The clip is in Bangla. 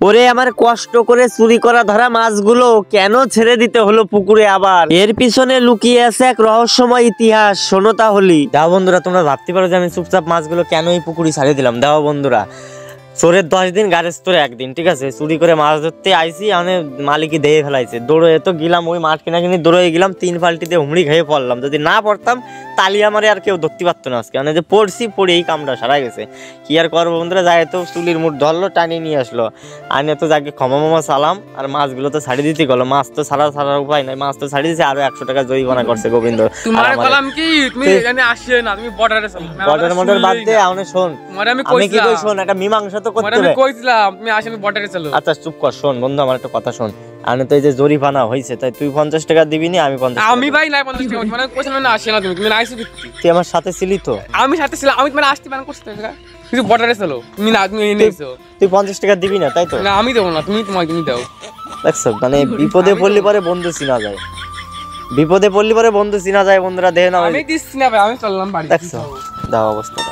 ওরে আমার কষ্ট করে চুরি করা ধরা মাছগুলো কেন ছেড়ে দিতে হলো পুকুরে আবার? এর পিছনে লুকিয়ে আছে এক রহস্যময় ইতিহাস, শোনো তাহলে। দাও বন্ধুরা, তোমরা ভাবতে পারো যে আমি চুপচাপ মাছগুলো কেন এই পুকুরে ছাড়িয়ে দিলাম। দাও বন্ধুরা, চোরের 10 দিন গাড়ি তোরে 1 দিন, ঠিক আছে? চুরি করে মাছ ধরতে আইসি, আমি মালিকই দিয়ে ফেলাইছে। দৌড়ে তো গেলাম ওই মাঠ কিনা দৌড়ে গেলাম, 3 বালতিতে হুমড়ি খেয়ে পড়লাম। যদি না পড়তাম তালি আমারে আর কেউ ধরতে পারতো না আজকে। মানে যে পড়ছি পড়ে এই কামটা সারা গেছে। কি আর করবো বন্ধুরা, যায় তো চুলির মুঠ ধরলো, টানিয়ে নিয়ে আসলো। আনে তো যাকে ক্ষমা সালাম, আর মাছগুলো তো ছাড়ি দিতে গেলো। মাছ তো ছাড়ার উপায় নাই, মাছ তো ছাড়ি দিয়েছে। আরো 100 টাকা জরিমানা করছে গোবিন্দ। বর্ডার মডার বাদ দে, আমি শোন, আমি কি কই শোন, একটা মীমাংসা তো করতে হবে। আচ্ছা চুপ কর, শোন বন্ধু আমার একটা কথা শোন। আমি তো এই যে জরিমানা হয়েছে, তাই তুই 50 টাকা দিবি নি, আমি 50। আমি ভাই নাই 50 টাকা, মানে কোথায় মানে আসে না, তুমি আইছো তুই আমার সাথে ছিলি তো? আমি সাথে ছিলাম, আমি মানে আসতে মানে করতে টাকা কিছু বর্ডারে চলো, তুমি না তুমি এনেছো। তুই 50 টাকা দিবি না তাই তো? না আমি দেবো না, তুমি তুমি দাও। দেখছো, মানে বিপদে পড়লে পরে বন্ধু চিনা যায়, বিপদে পড়লে পরে বন্ধু চিনা যায়। বন্ধুরা দেখে না, আমি দিচ্ছি না ভাই, আমি চললাম বাড়ি। দেখছো দাও অবস্থাটা।